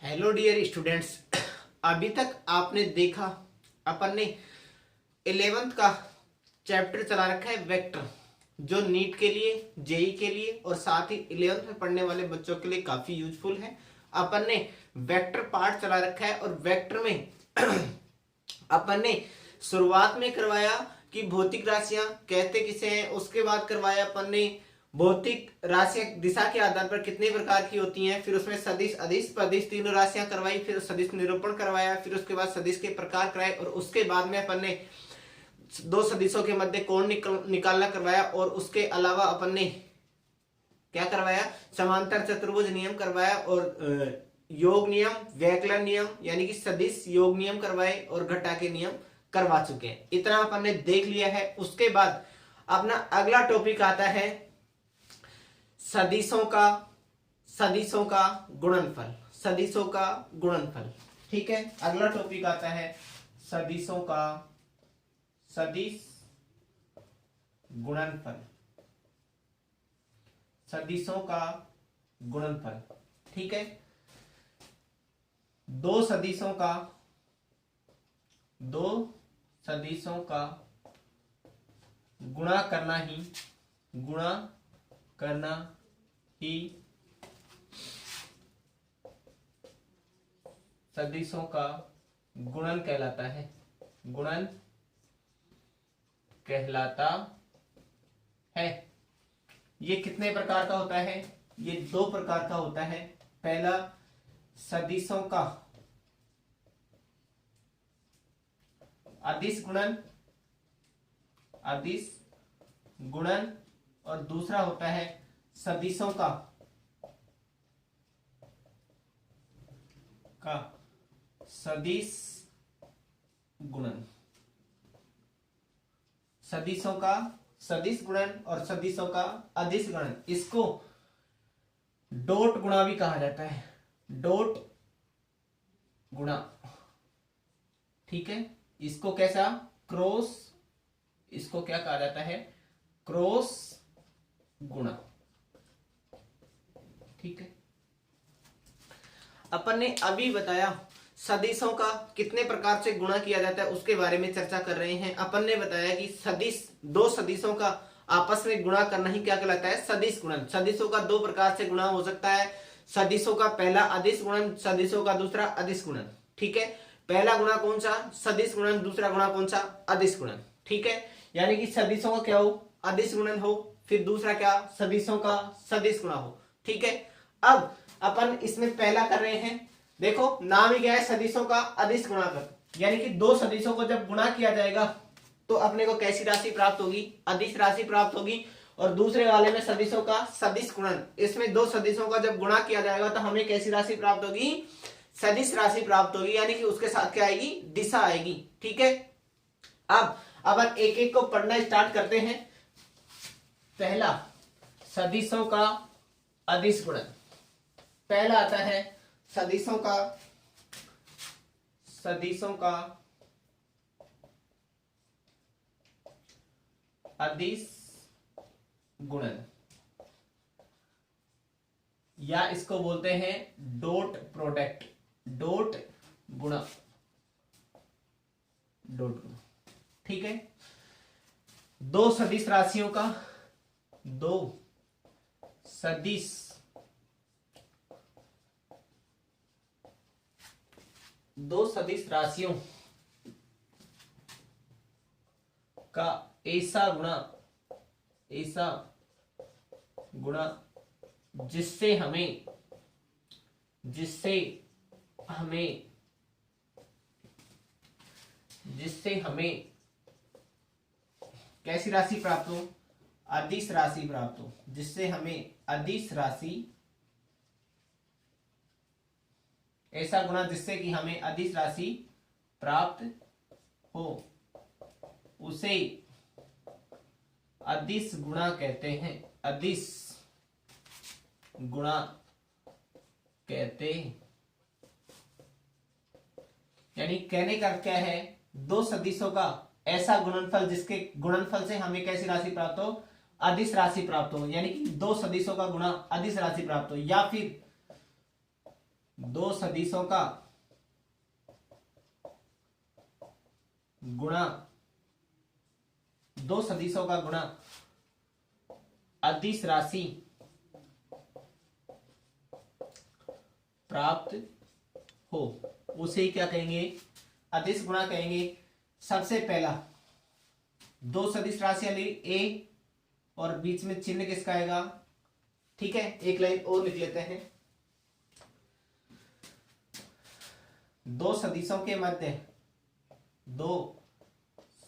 Hello dear students. अभी तक आपने देखा अपन ने 11th का चैप्टर चला रखा है वेक्टर, जो नीट के लिए, जेई के लिए और साथ ही 11th में पढ़ने वाले बच्चों के लिए काफी यूजफुल है। अपन ने वेक्टर पार्ट चला रखा है और वेक्टर में अपन ने शुरुआत में करवाया कि भौतिक राशियां कहते किसे हैं, उसके बाद करवाया अपन ने भौतिक राशियां दिशा के आधार पर कितने प्रकार की होती हैं, फिर उसमें सदिश, अदिश, पदिश तीनों राशियां करवाई, फिर सदिश निरूपण करवाया, फिर उसके बाद सदिश के प्रकार कराए और उसके बाद में अपन ने दो सदिशों के मध्य कोण निकालना करवाया और उसके अलावा अपन ने क्या करवाया, समांतर चतुर्भुज नियम करवाया और योग नियम, वैकलन नियम यानी कि सदिश योग नियम करवाए और घटा के नियम करवा चुके हैं। इतना अपन ने देख लिया है। उसके बाद अपना अगला टॉपिक आता है सदिशों का गुणनफल। सदिशों का गुणनफल, ठीक है। अगला टॉपिक आता है सदिश गुणनफल। सदिशों का गुणनफल, ठीक है। दो सदिशों का गुणा करना ही सदिशों का गुणन कहलाता है। गुणन कहलाता है। ये कितने प्रकार का होता है? ये दो प्रकार का होता है। पहला सदिशों का अदिश गुणन और दूसरा होता है सदिशों का सदिश गुणन। सदिशों का सदिश गुणन और सदिशों का अदिश गुणन, इसको डॉट गुणा भी कहा जाता है। डॉट गुणा, ठीक है। इसको कैसा क्रॉस, इसको क्या कहा जाता है? क्रॉस गुणा, ठीक है। अपन ने अभी बताया सदिशों का कितने प्रकार से गुणा किया जाता है, उसके बारे में चर्चा कर रहे हैं। अपन ने बताया कि सदिश, दो सदिशों का आपस में गुणा करना ही क्या कहलाता है? सदिश गुणन। सदिशों का दो प्रकार से गुणा हो सकता है। सदिशों का पहला अदिश गुणन, सदिशों का दूसरा अदिश गुणन, ठीक है। पहला गुणा कौन सा? सदिश गुणन। दूसरा गुणा कौन सा? अदिश गुणन, ठीक है। यानी कि सदिशों का क्या हो? अदिश गुणन हो। फिर दूसरा क्या? सदिशों का सदिश गुणा हो, ठीक है। अब अपन इसमें पहला कर रहे हैं। देखो नाम ही क्या है? सदिशों का अदिश गुणाकर। यानी कि दो सदिशों को जब गुणा किया जाएगा तो अपने को कैसी राशि प्राप्त होगी? अदिश राशि प्राप्त होगी। और दूसरे वाले में सदिशों का सदिश गुणन, इसमें दो सदिशों का जब गुणा किया जाएगा तो हमें कैसी राशि प्राप्त होगी? सदिश राशि प्राप्त होगी। यानी कि उसके साथ क्या आएगी? दिशा आएगी, ठीक है। अब अपन एक एक को पढ़ना स्टार्ट करते हैं। पहला सदिशों का अदिश गुणन। पहला आता है सदिशों का अदिश गुणन, या इसको बोलते हैं डॉट प्रोडक्ट। डॉट गुणा, ठीक है। दो सदिश राशियों का, दो सदिश राशियों का ऐसा गुणा जिससे हमें कैसी राशि प्राप्त हो? अदिश राशि प्राप्त हो। जिससे हमें अदिश राशि, ऐसा गुणा जिससे कि हमें अदिश राशि प्राप्त हो, उसे अदिश गुणा कहते हैं। अदिश गुणा कहते हैं। यानी कहने का क्या है? दो सदिशों का ऐसा गुणनफल जिसके गुणनफल से हमें कैसी राशि प्राप्त हो? अदिश राशि प्राप्त हो। यानी कि दो सदिशों का गुणा अदिश राशि प्राप्त हो। या फिर दो सदिशों का गुणा, दो सदिशों का गुणा अदिश राशि प्राप्त हो, उसे क्या कहेंगे? अदिश गुणा कहेंगे। सबसे पहला दो सदिश राशि ली ए और बीच में चिन्ह किसका आएगा? ठीक है, एक लाइन और लिख लेते हैं। दो सदिशों के मध्य, दो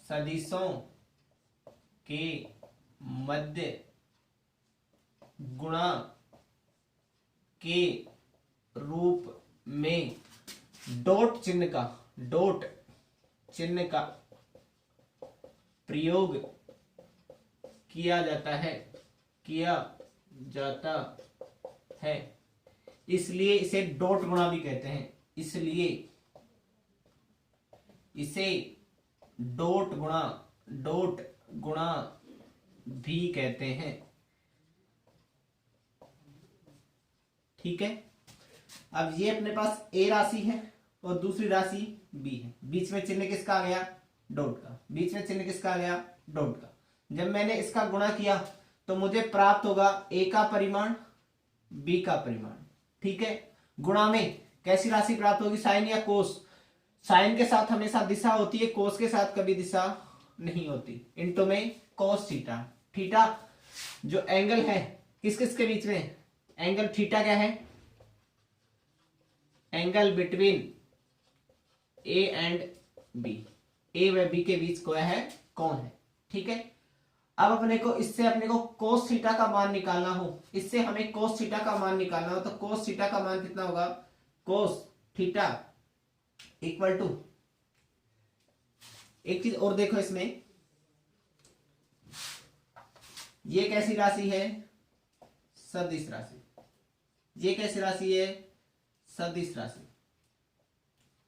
सदिशों के मध्य गुणा के रूप में डॉट चिन्ह का, डॉट चिन्ह का प्रयोग किया जाता है, किया जाता है, इसलिए इसे डॉट गुणा भी कहते हैं, इसलिए इसे डॉट गुणा, डॉट गुणा भी कहते हैं। ठीक है, अब ये अपने पास ए राशि है और दूसरी राशि बी है, बीच में चिन्ह किसका आ गया? डॉट का, बीच में चिन्ह किसका आ गया? डॉट का। जब मैंने इसका गुणा किया तो मुझे प्राप्त होगा ए का परिमाण, बी का परिमाण। ठीक है, गुणा में कैसी राशि प्राप्त होगी? साइन या कोस? साइन के साथ हमेशा दिशा होती है, कोस के साथ कभी दिशा नहीं होती। इनटू में कोस थीटा। थीटा जो एंगल है किस किस के बीच में? एंगल थीटा क्या है? Angle between A and B, A व बी के बीच क्या है? कौन है। ठीक है, अब अपने को इससे अपने को कोस थीटा का मान निकालना हो, इससे हमें कोस थीटा का मान निकालना हो, तो कोस थीटा का मान कितना होगा? कोस थीटा इक्वल टू, एक चीज और देखो इसमें, ये कैसी राशि है? सदिश राशि। ये कैसी राशि है? सदिश राशि।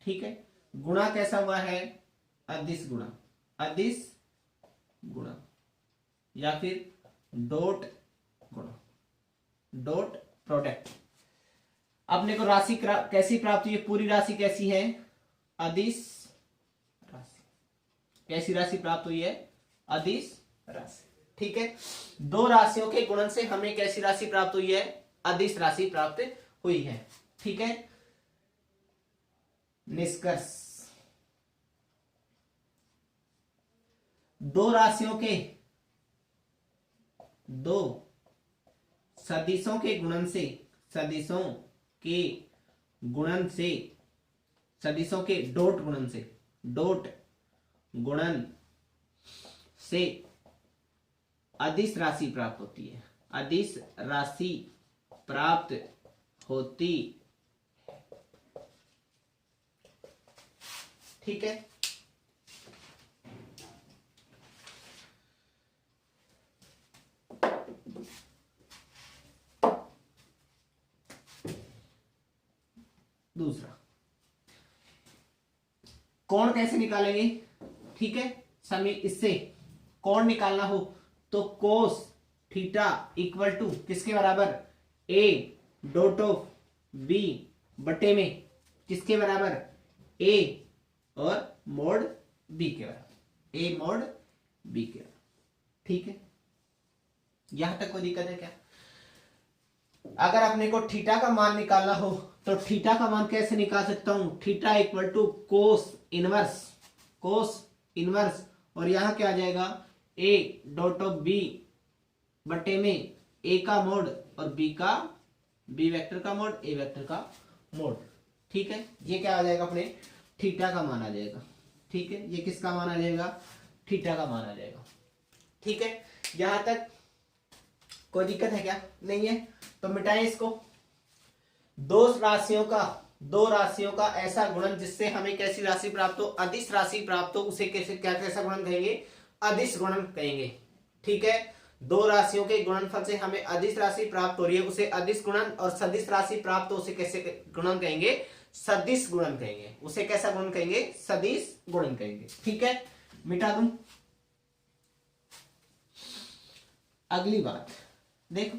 ठीक है, गुणा कैसा हुआ है? अदिश गुणा, अदिश गुणा या फिर डॉट गुणा, डॉट प्रोडक्ट। अपने को राशि कैसी प्राप्त हुई है? पूरी राशि कैसी है? अदिश राशि। कैसी राशि प्राप्त हुई है? अदिश राशि। ठीक है, दो राशियों के गुणन से हमें कैसी राशि प्राप्त हुई है? अदिश राशि प्राप्त हुई है। ठीक है, निष्कर्ष, दो राशियों के, दो सदिशों के गुणन से, सदिशों के गुणन से, सदिशों के डॉट गुणन से, डॉट गुणन से अदिश राशि प्राप्त होती है, अदिश राशि प्राप्त होती। ठीक है, दूसरा कोण कैसे निकालेंगे? ठीक है, समी इससे कोण निकालना हो तो कोस थीटा इक्वल टू किसके बराबर? ए डॉट ऑफ बी बटे में किसके बराबर? ए और मोड बी के बराबर, ए मोड बी के बराबर। ठीक है, यहां तक कोई दिक्कत है क्या? अगर अपने को थीटा का मान निकालना हो तो थीटा का मान कैसे निकाल सकता हूं? Theta equal to cos inverse, cos inverse, और यहां क्या आ जाएगा? ए डॉट ऑफ बी बटे में ए का मोड और बी का, बी वेक्टर का मोड, ए वेक्टर का मोड। ठीक है, ये क्या आ जाएगा? अपने थीटा का मान आ जाएगा। ठीक है, ये किसका मान आ जाएगा? थीटा का मान आ जाएगा। ठीक है, यहां तक कोई दिक्कत है क्या? नहीं है तो मिटाएं इसको। दो राशियों का ऐसा गुणन जिससे हमें कैसी राशि प्राप्त हो? अदिश राशि प्राप्त हो, उसे कैसे, क्या कैसा गुणन कहेंगे? अदिश गुणन कहेंगे। ठीक है, दो राशियों के गुणनफल से हमें अदिश राशि प्राप्त हो रही है, उसे अदिश गुणन, और सदिश राशि प्राप्त हो उसे कैसे गुणन कहेंगे? सदिश गुणन कहेंगे। उसे कैसा गुणन कहेंगे? सदिश गुणन कहेंगे। ठीक है, मिटा दूं। अगली बात देखो,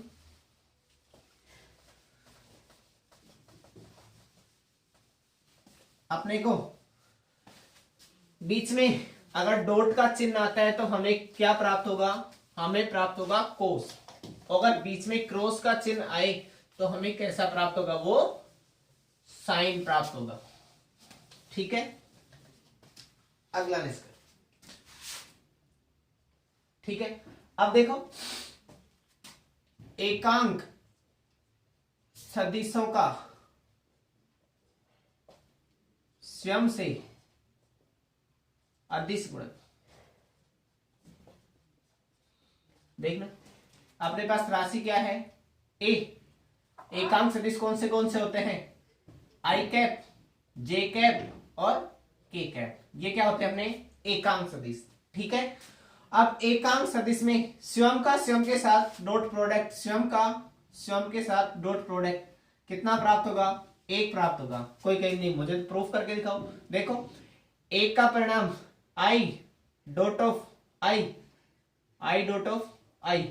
अपने को बीच में अगर डॉट का चिन्ह आता है तो हमें क्या प्राप्त होगा, हमें प्राप्त होगा कोस। अगर बीच में क्रॉस का चिन्ह आए तो हमें कैसा प्राप्त होगा, वो साइन प्राप्त होगा। ठीक है, अगला निष्कर्ष। ठीक है, अब देखो एकांक सदिशों का स्वयं से अदिश गुणन। देखना अपने पास राशि क्या है, ए। एकांक सदिश कौन से होते हैं, आई कैप, जे कैप और के कैप। ये क्या होते हैं अपने एकांक सदिश। ठीक है, अब एकांक सदिश में स्वयं के साथ डॉट प्रोडक्ट, स्वयं के साथ डॉट प्रोडक्ट कितना प्राप्त होगा, एक प्राप्त होगा। कोई कहीं नहीं, मुझे प्रूफ करके दिखाओ। देखो एक का परिणाम I dot of I, I dot of I,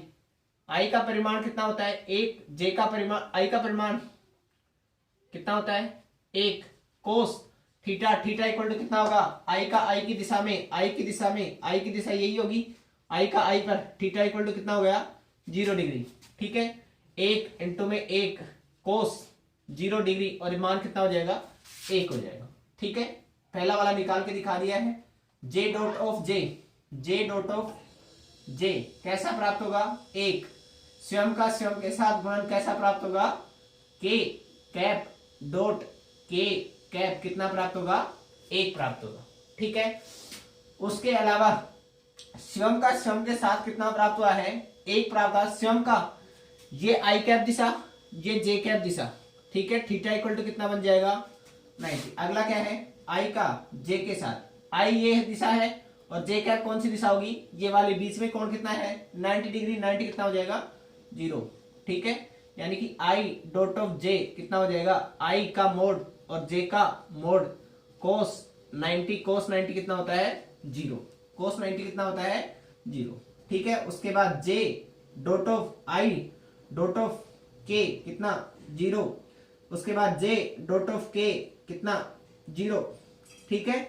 I का परिमाण कितना होता है एक, जे का परिमाण, आई का परिमाण कितना होता है एक, cos theta, theta equal to कितना होगा, आई का आई की दिशा में, आई की दिशा यही होगी, आई का आई पर, थीटा इक्वल टू कितना हो गया 0 डिग्री। ठीक है, एक इंटू में एक कोस 0 डिग्री और मान कितना हो जाएगा, 1 हो जाएगा। ठीक है, पहला वाला निकाल के दिखा दिया है। जे डॉट ऑफ जे कैसा प्राप्त होगा, एक। स्वयं के साथ गुणन कैसा प्राप्त होगा, के कैप डॉट के कैप कितना प्राप्त होगा, 1 प्राप्त होगा। ठीक है, उसके अलावा स्वयं के साथ कितना प्राप्त हुआ है, 1 प्राप्त हुआ। स्वयं का ये आई कैप दिशा, ये जे कैप दिशा। ठीक है, थीटा इक्वल टू कितना बन जाएगा 90। अगला क्या है, आई का जे के साथ, आई ये दिशा है और जे कैप कौन सी दिशा होगी, ये वाली, बीच में कोण कितना है 90 डिग्री, 90 कितना हो जाएगा 0। ठीक है, यानी कि आई डॉट ऑफ जे कितना हो जाएगा, आई का मोड और जे का मोड कोस 90 कितना होता है 0, कोस 90 कितना होता है 0। ठीक है, उसके बाद J dot of I dot of के कितना 0, उसके बाद जे डॉट ऑफ के कितना 0। ठीक है,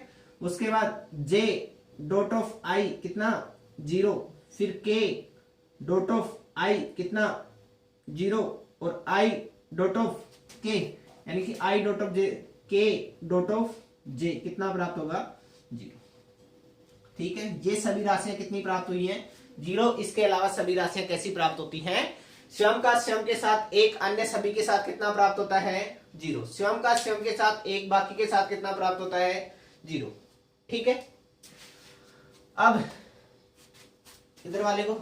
उसके बाद जे डॉट ऑफ आई कितना 0, फिर के डॉट ऑफ आई कितना 0 और आई डॉट ऑफ के, यानी कि आई डॉट ऑफ जे, के डॉट ऑफ जे कितना प्राप्त होगा 0। ठीक है, ये सभी राशियां कितनी प्राप्त हुई हैं 0। इसके अलावा सभी राशियां कैसी प्राप्त होती हैं, स्वयं के साथ एक, अन्य सभी के साथ कितना प्राप्त होता है 0। स्वयं के साथ एक, बाकी के साथ कितना प्राप्त होता है 0। ठीक है, अब इधर वाले को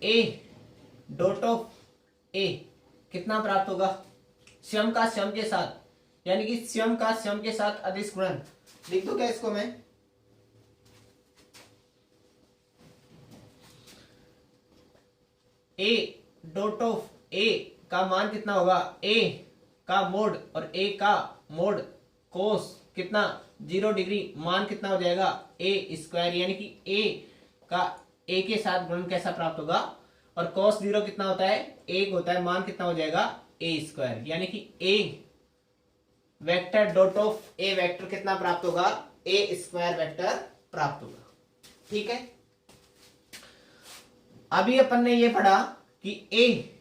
ए डॉट ऑफ ए कितना प्राप्त होगा, स्वयं के साथ, यानी कि स्वयं के साथ अदिश गुणन। लिख दो क्या इसको मैं, ए डॉट ऑफ ए का मान कितना होगा, ए का मोड और ए का मोड कोस कितना 0 डिग्री, मान कितना हो जाएगा ए स्क्वायर, यानी कि ए का ए के साथ गुणन कैसा प्राप्त होगा, और cos 0 कितना होता है 1 होता है, मान कितना हो जाएगा ए स्क्वायर, यानी कि A vector dot of A vector कितना प्राप्त होगा, ए स्क्वायर वेक्टर प्राप्त होगा। ठीक है, अभी अपन ने ये पढ़ा कि ए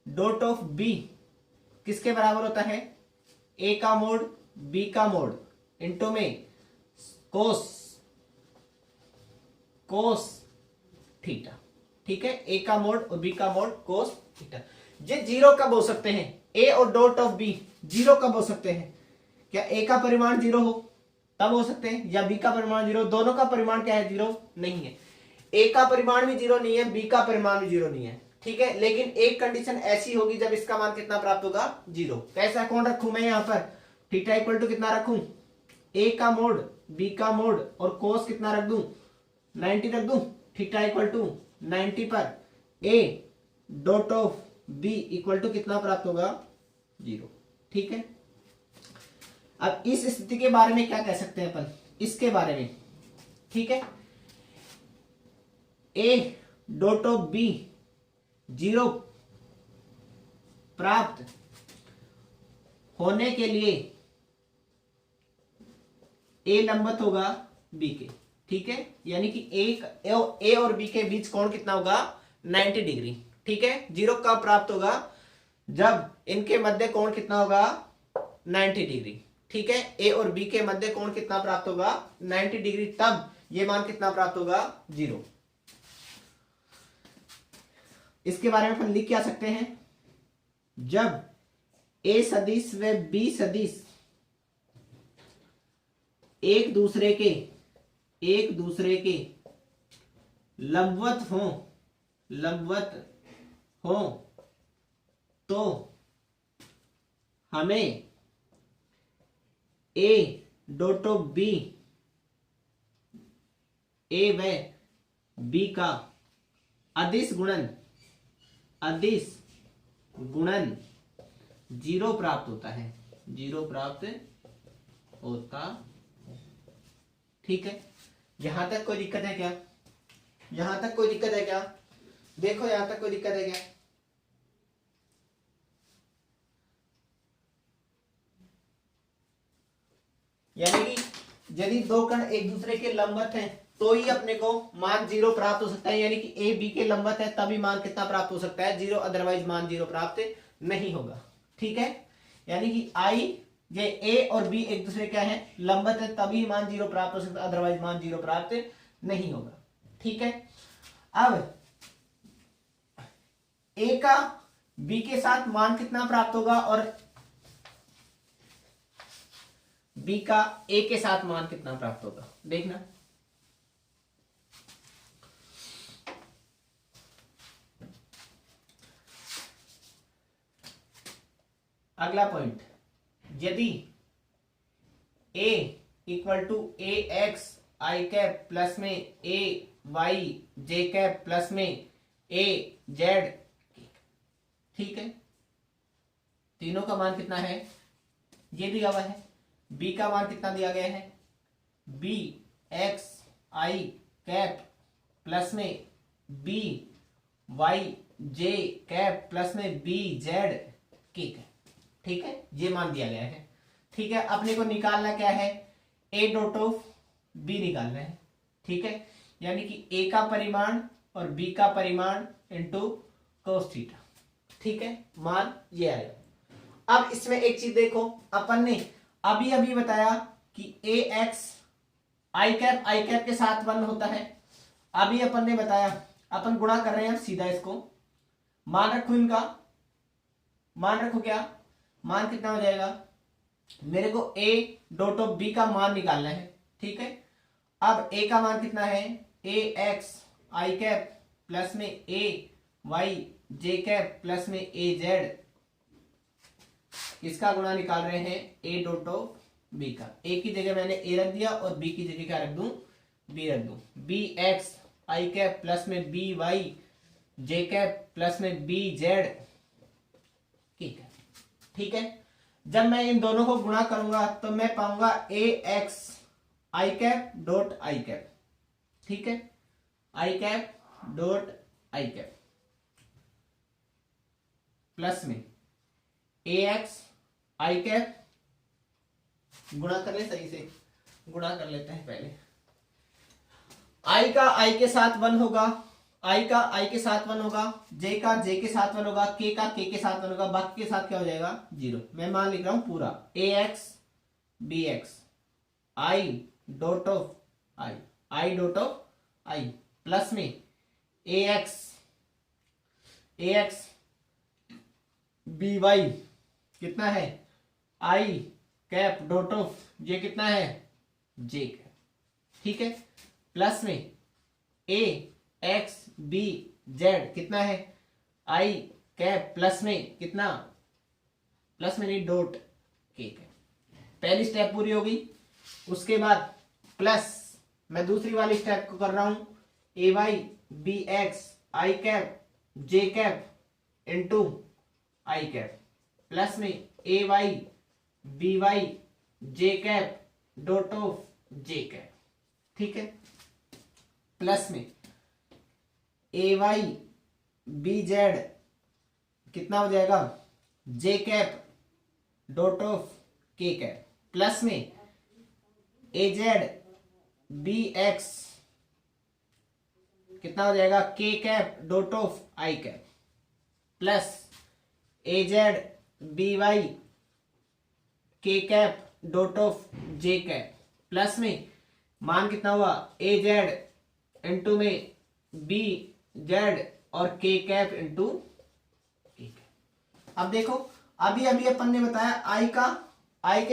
डॉट ऑफ बी किसके बराबर होता है, ए का मोड बी का मोड इंटू में कोस थीटा। ठीक है, ए का मोड और बी का मोड कोस थीटा। ये 0 कब हो सकते हैं, ए और डॉट ऑफ बी 0 कब हो सकते हैं, क्या ए का परिमाण 0 हो तब हो सकते हैं, या बी का परिमाण 0, दोनों का परिमाण क्या है 0 नहीं है, ए का परिमाण भी 0 नहीं है, बी का परिमाण भी 0 नहीं है। ठीक है, लेकिन एक कंडीशन ऐसी होगी जब इसका मान कितना प्राप्त होगा 0। कैसा कौन रखूं मैं यहाँ पर, थीटा इक्वल टू कितना रखूं, ए का मोड बी का मोड और कोस कितना रख दूं 90 रख दूं, थीटा इक्वल टू 90 पर a dot of b equal to कितना प्राप्त होगा 0। ठीक है, अब इस स्थिति के बारे में क्या कह सकते हैं अपन, इसके बारे में। ठीक है, a dot of b zero प्राप्त होने के लिए ए लंबवत होगा बी के। ठीक है, यानी कि ए और बी के बीच कोण कितना होगा 90 डिग्री। ठीक है, जीरो कब प्राप्त होगा जब इनके मध्य कोण कितना होगा 90 डिग्री। ठीक है, ए और बी के मध्य कोण कितना प्राप्त होगा 90 डिग्री, तब ये मान कितना प्राप्त होगा जीरो। इसके बारे में अपन लिख क्या सकते हैं, जब ए सदिश व बी सदिश एक दूसरे के लंबवत हो तो हमें ए डॉट ऑफ बी, ए व बी का अदिश गुणन जीरो प्राप्त होता है, जीरो प्राप्त होता। ठीक है, यहां तक कोई दिक्कत है क्या? यहां तक कोई दिक्कत है क्या? देखो यहां तक कोई दिक्कत है क्या? यानी कि यदि दो कण एक दूसरे के लंबवत हैं तो ही अपने को मान जीरो प्राप्त हो सकता है, यानी कि ए बी के लंबवत है तभी मान कितना प्राप्त हो सकता है जीरो, अदरवाइज मान जीरो प्राप्त नहीं होगा। ठीक है, यानी कि आई ये ए और बी एक दूसरे क्या है लंबवत है तभी मान जीरो प्राप्त हो सकता है, अदरवाइज मान जीरो प्राप्त नहीं होगा। ठीक है, अब ए का बी के साथ मान कितना प्राप्त होगा और बी का ए के साथ मान कितना प्राप्त होगा, देखना। अगला पॉइंट, यदि a equal to a x I cap plus में ए वाई जे कैप प्लस में ए जेड, ठीक है, तीनों का मान कितना है ये दिया हुआ है। b का मान कितना दिया गया है, b एक्स आई कैप प्लस में b वाई जे कैप प्लस में b जेड किक। ठीक है, ये मान दिया गया है। ठीक है, अपने को निकालना क्या है, a डॉट ऑफ b निकालना है। ठीक है, यानी कि a का परिमाण और b का परिमाण इंटू कोस थीटा। ठीक है, मान ये आएगा। अब इसमें एक चीज देखो, अपन ने अभी अभी बताया कि a एक्स आई कैप के साथ वन होता है। अभी अपन ने बताया, अपन गुणा कर रहे हैं सीधा इसको, मान रखो इनका, मान रखो क्या, मान कितना हो जाएगा, मेरे को a डॉट ऑफ b का मान निकालना है। ठीक है, अब a का मान कितना है, a x I cap plus में a y J cap plus में a जेड, इसका गुणा निकाल रहे हैं a डॉट ऑफ b का। a की जगह मैंने a रख दिया और b की जगह क्या रख दूं, b रख दूं। b एक्स आई कैप प्लस में b वाई जे कैप प्लस में b जेड, ठीक है। ठीक है, जब मैं इन दोनों को गुणा करूंगा तो मैं पाऊंगा A x I cap dot I cap. ठीक है, I cap dot I cap plus में ए एक्स आई कैप, गुणा कर ले, सही से गुणा कर लेते हैं पहले। आई का आई के साथ वन होगा, आई का आई के साथ वन होगा, जे का जे के साथ वन होगा, के का के के साथ वन होगा, बाकी के साथ क्या हो जाएगा जीरो। मैं मान लिख रहा हूं पूरा, A X B X I dot of I dot of I plus में ए एक्स बी वाई कितना है आई कैप डॉट ऑफ ये कितना है जे कैप। ठीक है, प्लस में ए एक्स बी जेड कितना है आई कैप प्लस में कितना, प्लस में नहीं डॉट के कैप। पहली स्टेप पूरी होगी, उसके बाद प्लस मैं दूसरी वाली स्टेप को कर रहा हूं, A Y B X I cap J cap into I cap plus में ए Y B Y J cap dot of J cap. ठीक है, प्लस में ए वाई बी जेड कितना हो जाएगा, J cap dot of K cap, plus में ए Z B X कितना हो जाएगा, K cap dot of I cap, plus A Z B Y K cap dot of J cap, plus में मान कितना हुआ, ए जेड इंटू में B Z और के कैप इंटू के कैप। अब देखो अभी अभी अपन ने बताया आई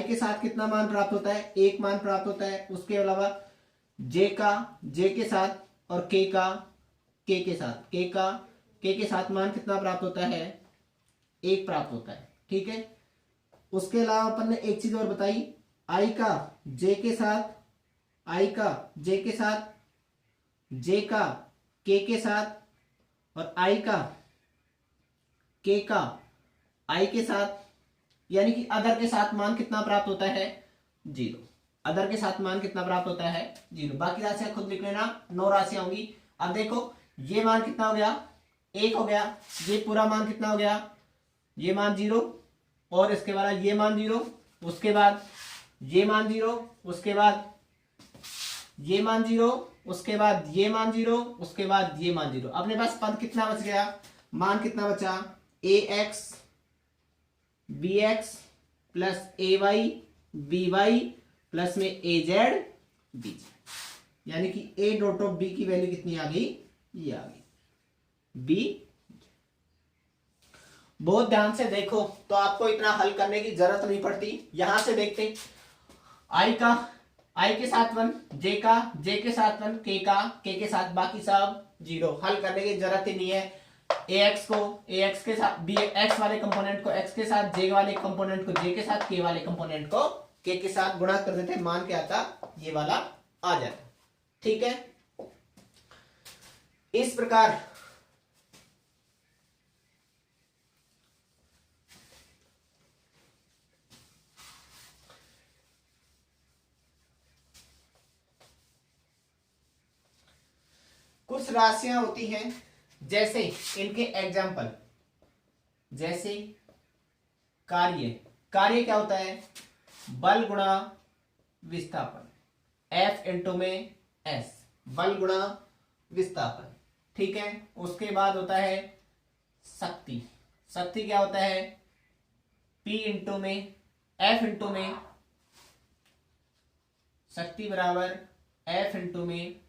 के साथ कितना मान प्राप्त होता है, एक मान प्राप्त होता है। उसके अलावा जे के साथ और के के साथ मान कितना प्राप्त होता है, एक प्राप्त होता है। ठीक है, उसके अलावा अपन ने एक चीज और बताई, आई का जे के साथ जे का के साथ और आई का के का आई के साथ, यानी कि अदर के साथ मान कितना प्राप्त होता है, 0। अदर के साथ मान कितना प्राप्त होता है, 0। बाकी राशियां खुद लिख लेना, 9 राशियां होंगी। अब देखो ये मान कितना हो गया, 1 हो गया। ये पूरा मान कितना हो गया, ये मान 0 और इसके बाद ये मान 0, उसके बाद ये मान 0, उसके बाद ये मान 0, उसके बाद ये मान 0, उसके बाद ये मान 0। अपने पास पद कितना बच गया, मान कितना बचा, ए एक्स बी एक्स प्लस ए वाई बी वाई प्लस में ए जेड बी जेड, यानी कि ए डॉट ऑफ बी की वैल्यू कितनी आ गई, ये आ गई बी। बहुत ध्यान से देखो तो आपको इतना हल करने की जरूरत नहीं पड़ती। यहां से देखते आई के साथ 1, जे के साथ 1, के साथ, बाकी सब 0। हल करने की जरूरत ही नहीं है। ए एक्स के साथ बी एक्स वाले कंपोनेंट को एक्स के साथ, जे वाले कंपोनेंट को जे के साथ, के वाले कंपोनेंट को के साथ गुणा कर देते, मान क्या आता, ये वाला आ जाता। ठीक है, इस प्रकार कुछ राशियां होती हैं, जैसे इनके एग्जाम्पल, जैसे कार्य क्या होता है, बल गुणा विस्थापन, F इंटू में S, बल गुणा विस्थापन। ठीक है, उसके बाद होता है शक्ति क्या होता है, P इंटू में F इंटू में शक्ति बराबर F इंटू में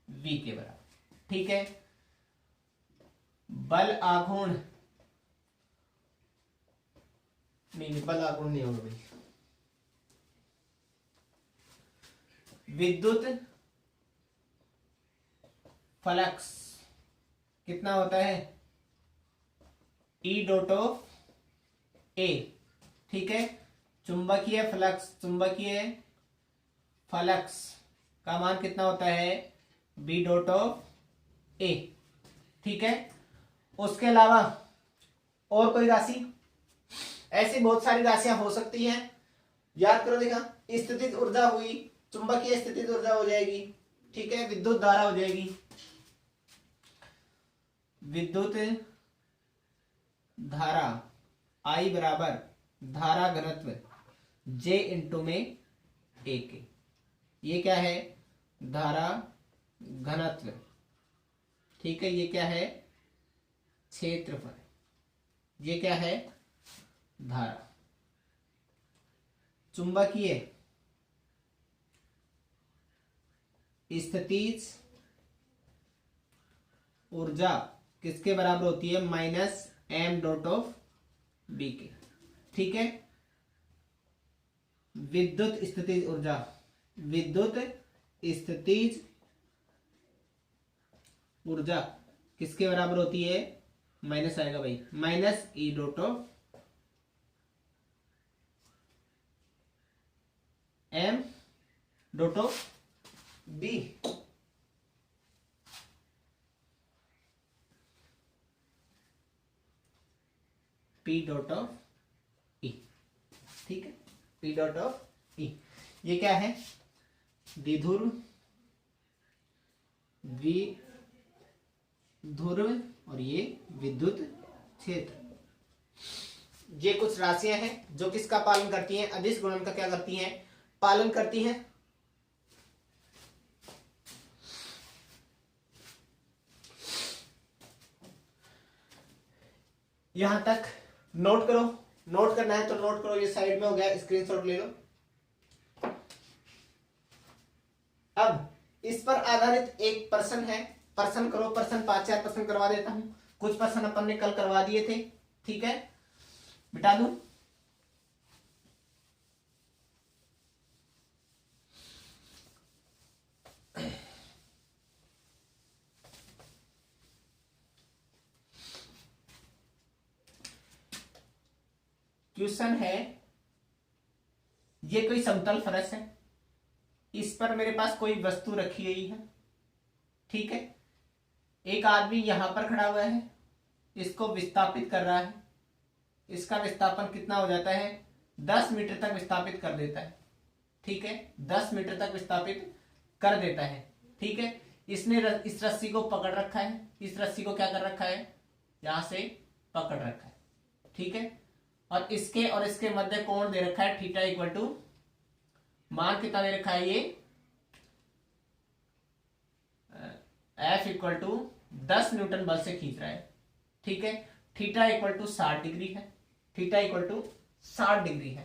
V के बराबर। ठीक है, बल आघूर्ण नहीं, बल आघूर्ण नहीं होगा भाई, विद्युत फ्लक्स कितना होता है, E डॉट ऑफ A। ठीक है, चुंबकीय फ्लक्स का मान कितना होता है, B डॉट ऑफ A। ठीक है, उसके अलावा और कोई राशि, ऐसी बहुत सारी राशियां हो सकती हैं। याद करो, देखा स्थितिज ऊर्जा हुई, चुंबकीय स्थितिज ऊर्जा हो जाएगी। ठीक है, विद्युत धारा हो जाएगी, विद्युत धारा I बराबर धारा घनत्व J इंटू में A के। ये क्या है, धारा घनत्व। ठीक है, ये क्या है, क्षेत्रफल। ये क्या है, धारा। चुंबकीय स्थितिज ऊर्जा किसके बराबर होती है, minus M dot of B के। ठीक है, विद्युत स्थितिज ऊर्जा किसके बराबर होती है, माइनस आएगा भाई, minus E dot of M dot of B। P dot of E। ठीक है, P डॉट ऑफ E। ये क्या है, द्विध्रुव ध्रुव और ये विद्युत क्षेत्र। ये कुछ राशियां हैं जो किसका पालन करती हैं, अदिश गुणन का क्या करती हैं, पालन करती हैं। यहां तक नोट करो, नोट करना है तो नोट करो, ये साइड में हो गया, स्क्रीनशॉट ले लो। अब इस पर आधारित एक प्रश्न है, प्रश्न करो, प्रश्न 5-4 प्रश्न करवा देता हूं, कुछ प्रश्न अपन ने कल करवा दिए थे, ठीक है, मिटा दूं। क्वेश्चन है, ये कोई समतल फर्श है, इस पर मेरे पास कोई वस्तु रखी गई है, ठीक है, एक आदमी यहां पर खड़ा हुआ है, इसको विस्थापित कर रहा है, इसका विस्थापन कितना हो जाता है, 10 मीटर तक विस्थापित कर देता है, ठीक है, 10 मीटर तक विस्थापित कर देता है, ठीक है। इसने इस रस्सी को पकड़ रखा है, इस रस्सी को क्या कर रखा है, यहां से पकड़ रखा है, ठीक है, और इसके मध्य कोण दे रखा है थीटा इक्वल टू, मान कितना दे रखा है, ये F इक्वल टू 10 न्यूटन बल से खींच रहा है, ठीक है, थीटा इक्वल टू 60 डिग्री है, थीटा इक्वल टू 60 डिग्री है।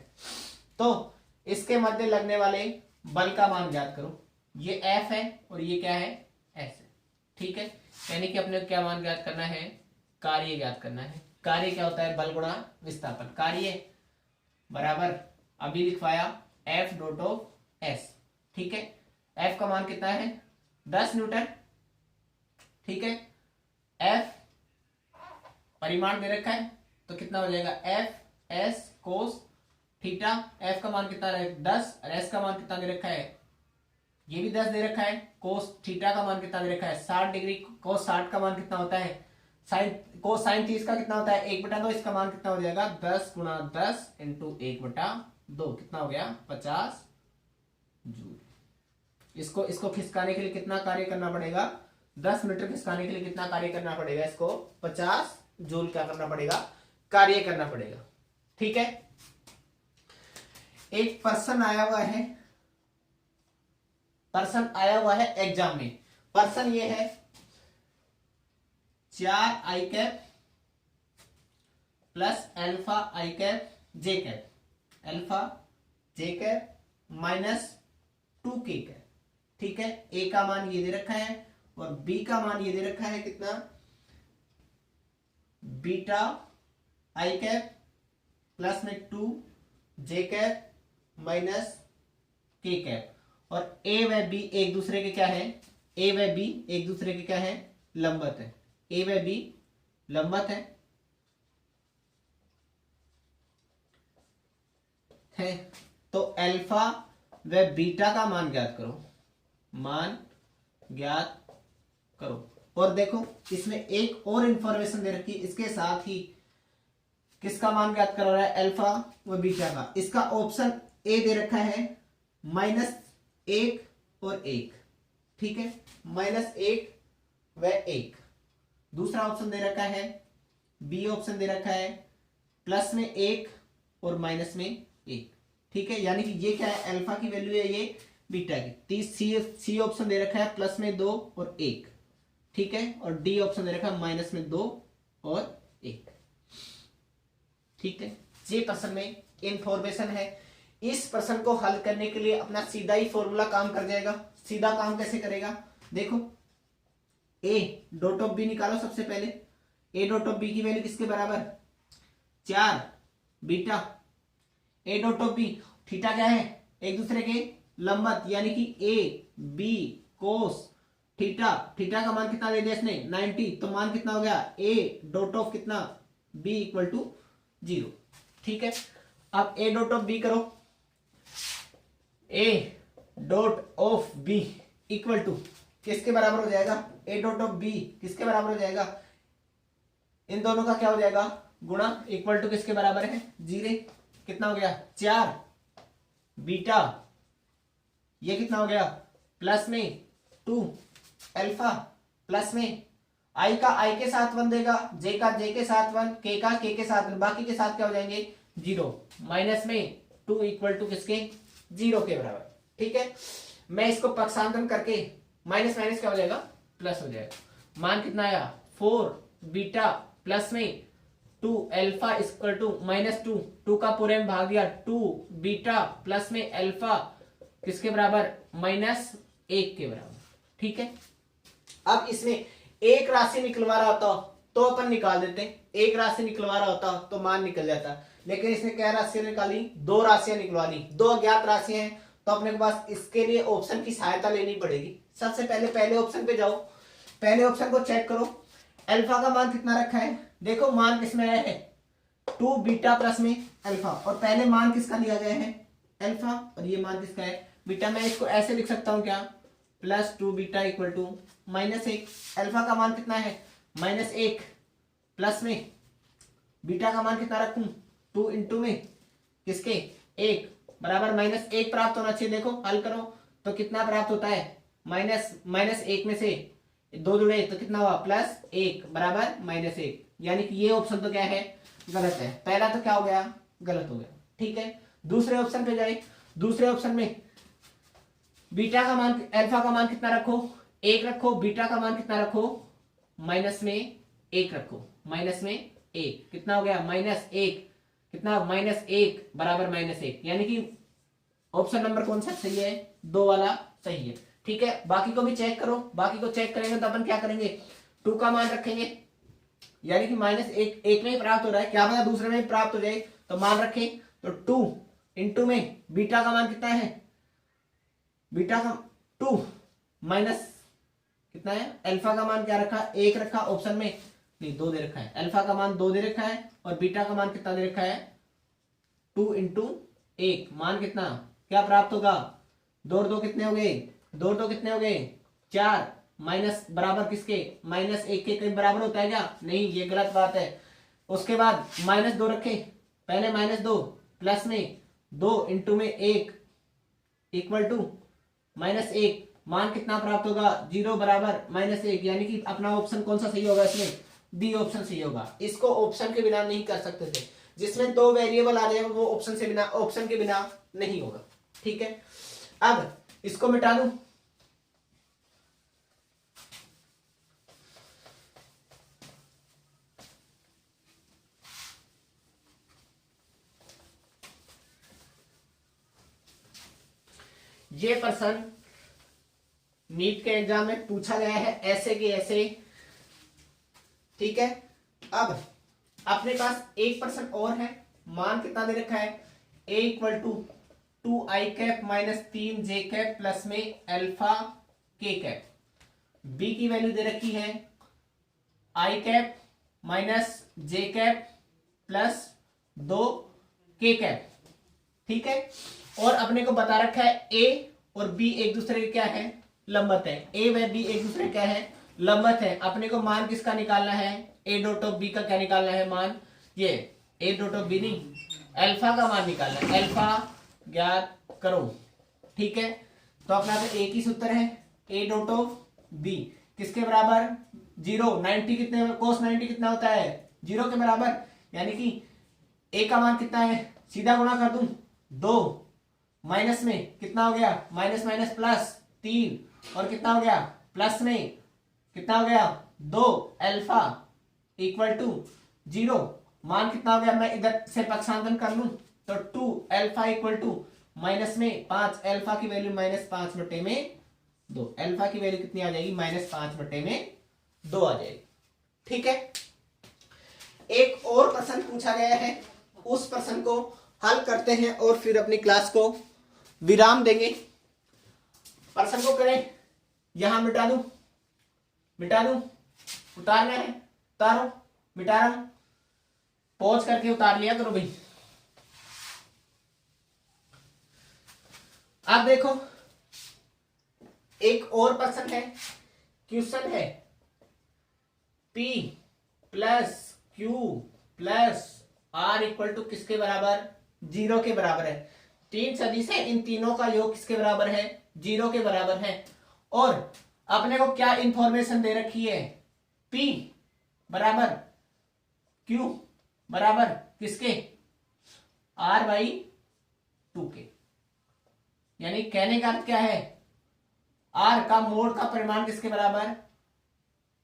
तो इसके मध्य लगने वाले बल का मान ज्ञात करो, ये F है और ये क्या है, S है, ठीक है, यानी कि अपने क्या मान ज्ञात करना है, कार्य ज्ञात करना है। कार्य क्या होता है, बल गुणा विस्थापन, कार्य बराबर अभी लिखवाया F डॉट ऑफ S, ठीक है, F का मान कितना है, 10 न्यूटन, ठीक है, F परिमाण दे रखा है तो कितना हो जाएगा, F S cos theta, F का मान कितना है 10 और S का मान कितना दे रखा है, ये भी 10 दे रखा है, कोस थीटा का मान कितना दे रखा है 60 डिग्री, कोस 60 का मान कितना होता है, कोस साइन 30 का कितना होता है 1/2, इसका मान कितना हो जाएगा 10 गुणा 10 इंटू 1/2, कितना हो गया 50 जूल। इसको खिसकाने के लिए कितना कार्य करना पड़ेगा, 10 मीटर खिसकाने के लिए कितना कार्य करना पड़ेगा, इसको 50 जूल क्या करना पड़ेगा, कार्य करना पड़ेगा, ठीक है। एक पर्सन आया हुआ है एग्जाम में, पर्सन ये है 4 I cap plus alpha I cap J cap, alpha J cap minus 2 K cap, ठीक है, ए का मान ये दे रखा है और बी का मान ये दे रखा है कितना, बीटा आई कैप प्लस में 2 जे कैप माइनस के कैप, और ए व बी एक दूसरे के क्या है, ए व बी एक दूसरे के क्या है, लंबवत है, ए व बी लंबवत है, तो अल्फा व बीटा का मान ज्ञात करो, मान ज्ञात करो। और देखो इसमें एक और इंफॉर्मेशन दे रखी है, इसके साथ ही किसका मान ज्ञात कर रहा है, अल्फा व बीटा का, इसका ऑप्शन ए दे रखा है -1 और 1, ठीक है, -1 व 1, दूसरा ऑप्शन दे रखा है, बी ऑप्शन दे रखा है प्लस में 1 और माइनस में 1, ठीक है, यानी कि ये क्या है, अल्फा की वैल्यू है, ये बीटा की, सी ऑप्शन दे रखा है प्लस में 2 और 1, ठीक है, और डी ऑप्शन दे रखा है माइनस में 2 और 1, ठीक है। ये प्रश्न में इंफॉर्मेशन है, इस प्रश्न को हल करने के लिए अपना सीधा ही फॉर्मूला काम कर जाएगा। सीधा काम कैसे करेगा, देखो ए डॉट ऑफ बी निकालो, सबसे पहले ए डॉट ऑफ बी की वैल्यू किसके बराबर, 4 beta, a dot of b, theta क्या है, एक दूसरे के लंबवत, यानी कि a b cos theta, theta का मान कितना दे दिया इसने 90, तो मान कितना हो गया, ए डॉट ऑफ कितना बी इक्वल टू 0, ठीक है। अब ए डॉट ऑफ बी करो, a dot of b equal to किसके बराबर हो जाएगा, ए डॉट ऑफ बी किसके बराबर हो जाएगा, इन दोनों का क्या हो जाएगा गुणा, इक्वल टू किसके बराबर है 0, कितना हो गया 4 बीटा, ये कितना हो गया प्लस में 2 अल्फा प्लस में आई का आई के साथ 1 देगा, जे का जे के साथ 1, के का के के साथ 1, बाकी के साथ क्या हो जाएंगे 0, माइनस में 2 इक्वल टू किसके 0 के बराबर। ठीक है, मैं इसको पक्षांतरण करके माइनस माइनस क्या हो जाएगा प्लस हो जाएगा। मान कितना आया 4 बीटा प्लस में 2 अल्फा इक्वल टू -2, 2 का पूरे में भाग दिया, 2 बीटा प्लस में अल्फा किसके बराबर -1 के बराबर। ठीक है, अब इसमें एक राशि निकलवा रहा होता तो अपन निकाल देते, एक राशि निकलवा रहा होता तो मान निकल जाता, लेकिन इसने क्या राशि निकाली 2 राशियां निकलवा ली, 2 अज्ञात राशियां हैं, तो अपने के पास इसके लिए ऑप्शन की सहायता लेनी पड़ेगी। सबसे पहले पहले ऑप्शन पे जाओ, पहले ऑप्शन को चेक करो, अल्फा का मान कितना रखा है, देखो मान किसमें आया है 2 बीटा प्लस में अल्फा, और पहले मान किसका लिया गया है अल्फा, और ये मान किसका है बीटा। मैं इसको ऐसे लिख सकता हूं क्या +2 बीटा इक्वल टू -1, अल्फा का मान कितना है -1, प्लस में बीटा का मान कितना रखूं 2 इंटू में किसके 1 बराबर -1 प्राप्त होना चाहिए। देखो हल करो तो कितना प्राप्त होता है -1 में से 2 जुड़े तो कितना हुआ +1 बराबर -1, यानी कि ये ऑप्शन तो क्या है गलत है, पहला तो क्या हो गया गलत हो गया। ठीक है, दूसरे ऑप्शन पे जाए, दूसरे ऑप्शन में बीटा का मान अल्फा का मान कितना रखो 1 रखो, बीटा का मान कितना रखो -1 रखो, -1 कितना हो गया -1 कितना -1 बराबर -1, यानी कि ऑप्शन नंबर कौन सा सही है 2 वाला सही है। ठीक है, बाकी को भी चेक करो, बाकी को चेक करेंगे तो अपन क्या करेंगे 2 का मान रखेंगे, यानी कि -1 एक में ही प्राप्त हो रहा है, क्या पता दूसरे में ही प्राप्त हो जाए, तो मान रखें तो 2 इंटू में बीटा का मान कितना है, बीटा का 2 माइनस कितना है अल्फा का मान क्या रखा 1 रखा, ऑप्शन में नहीं 2 दे रखा है, अल्फा का मान 2 दे रखा है और बीटा का मान कितना दे रखा है 2 इंटू 1, मान कितना क्या प्राप्त होगा 2 और 2 कितने हो गए 2 और 2 कितने हो गए 4, माइनस बराबर किसके -1 के करीब बराबर होता है क्या, नहीं ये गलत बात है। उसके बाद -2 रखे, पहले -2 प्लस में 2 इंटू में 1 इक्वल टू -1, मान कितना प्राप्त होगा 0 बराबर -1, यानी कि अपना ऑप्शन कौन सा सही होगा इसमें बी ऑप्शन सही होगा। इसको ऑप्शन के बिना नहीं कर सकते थे, जिसमें 2 वेरिएबल आ रहे हैं वो ऑप्शन से बिना ऑप्शन के बिना नहीं होगा। ठीक है, अब इसको मिटा दूं, ये प्रश्न नीट के एग्जाम में पूछा गया है ऐसे के ऐसे। ठीक है, अब अपने पास एक प्रश्न और है, मान कितना दे रखा है a equal to 2i cap -3j cap plus में अल्फा k कैप, b की वैल्यू दे रखी है i cap -j cap plus 2k cap. ठीक है, और अपने को बता रखा है a और b एक दूसरे के क्या है लंबवत है, a व b एक दूसरे क्या है लंबवत है। अपने को मान किसका निकालना है a डॉट ऑफ b का क्या निकालना है मान, ये a डॉट ऑफ b नहीं अल्फा का मान निकालना है, अल्फा ज्ञात करो। ठीक है, तो अपना तो एक ही सूत्र है a डॉट ऑफ b किसके बराबर 0, 90 कितने cos 90 कितना होता है 0 के बराबर, यानी कि a का मान कितना है सीधा गुणा कर दूं 2 माइनस में कितना हो गया माइनस माइनस प्लस 3 और कितना हो गया प्लस में कितना हो गया 2 अल्फा इक्वल टू 0, मान कितना हो गया मैं इधर से पक्षांतरण कर लूं तो 2 अल्फा इक्वल टू माइनस में 5, अल्फा की वैल्यू -5/2, अल्फा की वैल्यू कितनी आ जाएगी -5/2 आ जाएगी। ठीक है, एक और प्रश्न पूछा गया है, उस प्रश्न को हल करते हैं और फिर अपनी क्लास को विराम देंगे। प्रश्न को करें, यहां मिटा दूं उतारना है उतारो, मिटा रहा हूं, पॉज करके उतार लिया करो भाई। अब देखो एक और प्रश्न है, क्वेश्चन है P plus Q plus R equal to किसके बराबर 0 के बराबर है। 3 सदिश है, इन तीनों का योग किसके बराबर है 0 के बराबर है। और अपने को क्या इंफॉर्मेशन दे रखी है P बराबर Q बराबर किसके, R/2 के। यानी कहने का अर्थ क्या है, R का मोड का परिमाण किसके बराबर,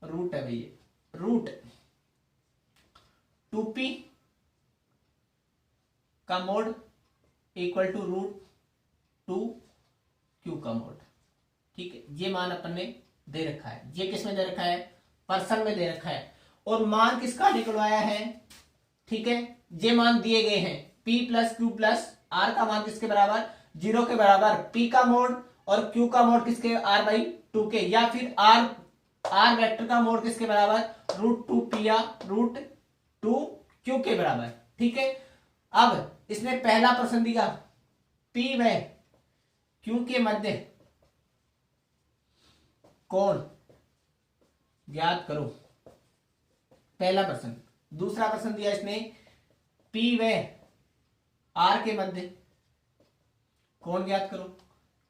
रूट है भैया, रूट 2P का mode equal to root 2Q का मोड। ठीक है, ये मान अपन ने दे रखा है, ये किस में दे रखा है, पर्सन में दे रखा है, और मान किसका निकलवाया है। ठीक है, ये मान दिए गए हैं, P plus Q plus R का मान किसके बराबर, 0 के बराबर, P का मोड और Q का मोड किसके, R/2 के, या फिर R वेक्टर का मोड किसके बराबर, रूट 2P या रूट 2Q के बराबर। ठीक है, अब इसने पहला प्रश्न दिया, P व Q के मध्य कोण ज्ञात करो, पहला प्रश्न। दूसरा प्रश्न दिया इसने, P व R के मध्य कोण ज्ञात करो।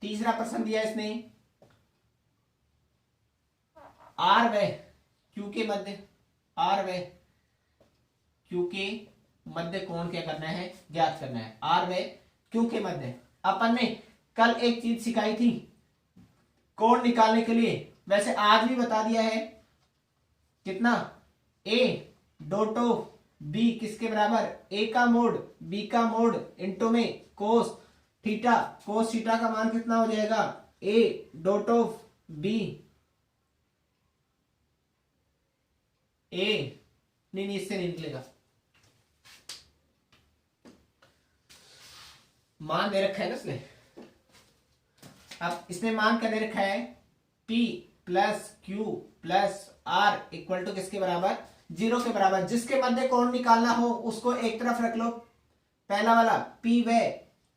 तीसरा प्रश्न दिया इसने, R व Q के मध्य, R व Q के मध्य कोण क्या करना है, ज्ञात करना है, R व Q के मध्य। अपन ने कल एक चीज सिखाई थी कोण निकालने के लिए, वैसे आज भी बता दिया है, कितना, A डॉट ऑफ B किसके बराबर, A का मोड B का मोड इंटू में कोस थीटा, कोस थीटा का मान कितना हो जाएगा, A dot of B, A नहीं इससे नहीं निकलेगा, मान दे रखा है ना इसने। अब इसने मान क्या दे रखा है, P plus Q plus R equal to किसके बराबर, 0 के बराबर। जिसके मध्य कोण निकालना हो उसको एक तरफ रख लो, पहला वाला P व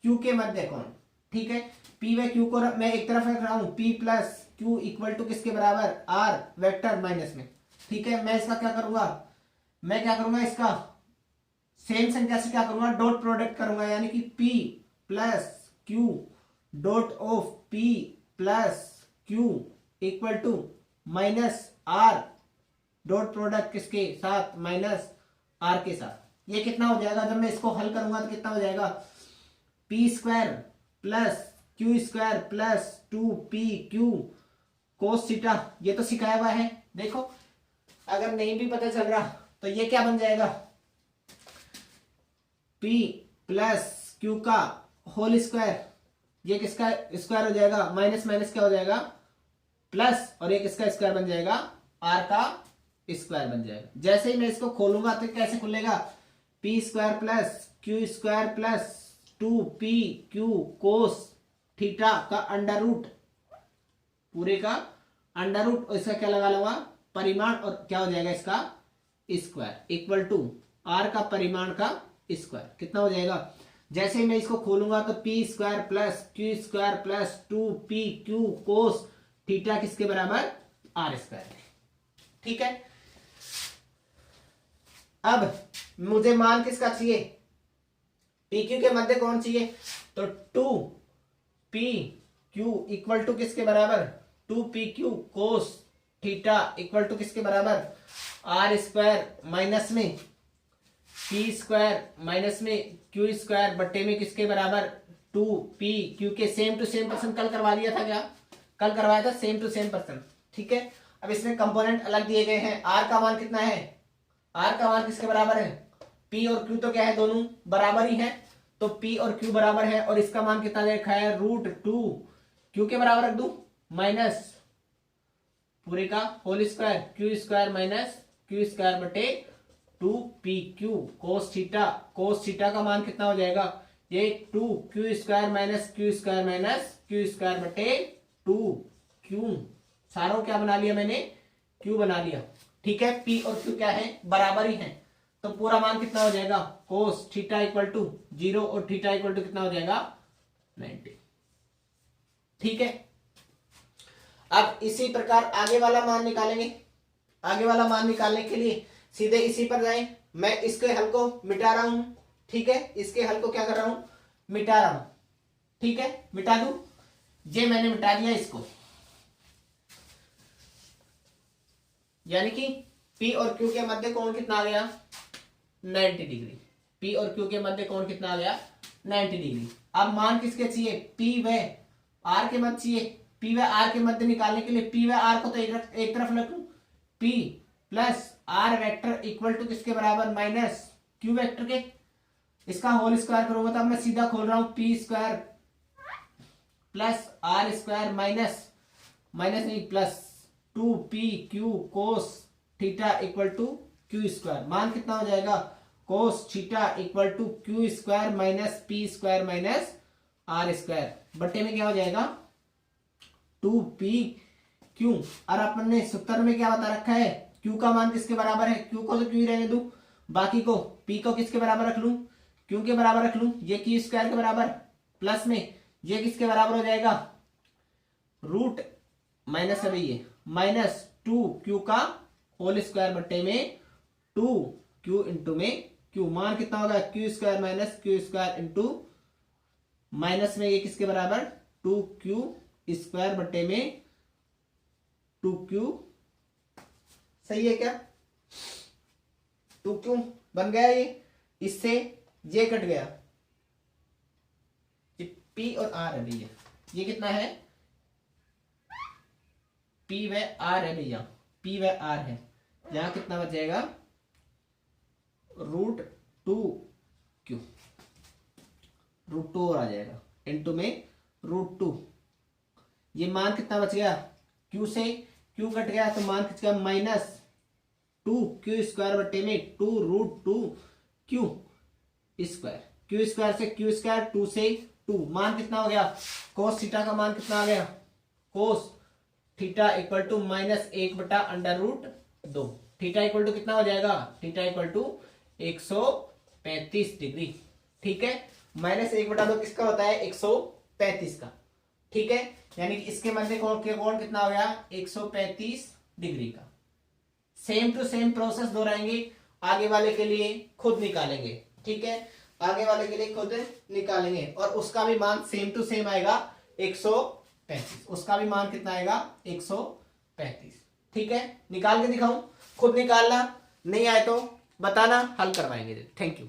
Q के मध्य कोण। ठीक है, P व Q को मैं एक तरफ रख रहा हूं, P plus Q equal to किसके बराबर, R वेक्टर माइनस में। ठीक है, मैं इसका क्या करूंगा, मैं क्या करूंगा, इसका सेम संख्या से क्या करूंगा, डॉट प्रोडक्ट करूंगा, यानी कि P plus Q dot of P plus Q equal to minus R dot product किसके साथ, माइनस R के साथ। ये कितना हो जाएगा, जब मैं इसको हल करूंगा तो कितना हो जाएगा, P square plus Q square plus 2PQ cos theta. ये तो सिखाया हुआ है, देखो अगर नहीं भी पता चल रहा तो ये क्या बन जाएगा, P प्लस Q का होल स्क्वायर, ये किसका स्क्वायर हो जाएगा, माइनस माइनस क्या हो जाएगा, प्लस, और ये किसका स्क्वायर बन जाएगा, R का स्क्वायर बन जाएगा। जैसे ही मैं इसको खोलूंगा तो कैसे खुलेगा, P square plus Q square plus 2PQ cos theta का अंडर रूट, पूरे का अंडर रूट, और इसका क्या लगा लूंगा, परिमाण, और क्या हो जाएगा इसका स्क्वायर इक्वल टू R का परिमाण का स्क्वायर। कितना हो जाएगा, जैसे ही मैं इसको खोलूंगा तो P square plus Q square plus 2PQ cos theta किसके बराबर, R स्क्वायर। ठीक है, अब मुझे मान किसका चाहिए, PQ के मध्य कौन चाहिए, तो 2PQ इक्वल टू किसके बराबर, 2PQ cos theta equal to किसके बराबर, R स्क्वायर माइनस में P स्क्वायर माइनस में Q स्क्वायर बट्टे में किसके बराबर, 2PQ के सेम टू सेम पर्सन कल करवा दिया था, क्या कल करवाया था, सेम टू सेम पर्सन। ठीक है, अब इसमें कंपोनेंट अलग दिए गए हैं। R का मान कितना है, R का मान किसके बराबर है, P और Q तो क्या है, दोनों बराबर ही है, तो P और Q बराबर है, और इसका मान कितना दे रखा है, रूट 2Q के बराबर रख दू, माइनस पूरे का whole square Q square minus Q square बटे 2PQ कोस थीटा का मान कितना हो जाएगा, ये 2Q square minus Q square minus Q square बटे 2Q, सारों क्या बना लिया मैंने, Q बना लिया। ठीक है, P और Q क्या है, बराबर ही है, तो पूरा मान कितना हो जाएगा, कोस थीटा इक्वल टू 0 और थीटा इक्वल टू कितना हो जाएगा, 90। ठीक है, अब इसी प्रकार आगे वाला मान निकालेंगे। आगे वाला मान निकालने के लिए सीधे इसी पर जाएं, मैं इसके हल को मिटा रहा हूं। ठीक है, इसके हल को क्या कर रहा हूं, मिटा रहा हूं। ठीक है, मिटा दूं, ये मैंने मिटा दिया इसको, यानी कि P और Q के मध्य कोण कितना आ गया 90 डिग्री। P और Q के मध्य कोण कितना आ गया 90 डिग्री। अब मान किसके चाहिए P व R के मध्य चाहिए। P व R के मध्य निकालने के लिए P व R को तो एक तरफ रख लूं। P plus R vector equal to किसके बराबर माइनस Q वेक्टर के। इसका होल स्क्वायर करूंगा तो अब मैं सीधा खोल रहा हूं P square plus R square minus नहीं plus 2PQ cos theta equal to Q square. मान कितना हो जाएगा cos theta equal to Q square minus P square minus R square बट्टे में क्या हो जाएगा 2PQ। और अपन ने सूत्र में क्या बता रखा है Q का मान किसके बराबर है। Q को तो Q ही रहने दूं, बाकी को P को किसके बराबर रख लूं Q के बराबर रख लूं। ये Q स्क्वायर के बराबर प्लस में ये किसके बराबर हो जाएगा रूट माइनस है भाई ये माइनस 2Q का होल स्क्वायर बट्टे में 2Q इंटू में Q। मान कितना होगा Q square minus Q square into minus में ये किसके बराबर 2Q स्क्वायर बट्टे में 2Q। सही है क्या 2Q बन गया ये। इससे ये कट गया ये P और R है भैया। ये कितना है P व R है भैया P व R है। यहां कितना बच जाएगा रूट 2Q और आ जाएगा इनटू में रूट 2। ये मान कितना बच गया Q से Q कट गया तो मान कितना माइनस 2Q स्क्वायर बट्टे में 2 root 2Q square. Q square से Q स्क्वायर 2 से 2 मान कितना हो गया कोस थीटा का मान कितना आ गया cos theta equal to minus 1 बटा under root 2। Theta equal to कितना हो जाएगा थीटा इक्वल टू 135 डिग्री। ठीक है माइनस 1 बटा 2 किसका होता है 135 का। ठीक है यानी कि इसके मध्य कोण कितना हो गया 135 डिग्री का। सेम टू सेम प्रोसेस दोहराएंगे आगे वाले के लिए खुद निकालेंगे। ठीक है आगे वाले के लिए खुद निकालेंगे और उसका भी मान सेम टू सेम आएगा 135। उसका भी मान कितना आएगा 135। ठीक है निकाल के दिखाऊं खुद निकालना नहीं आए तो बताना हल करवाएंगे। Thank you.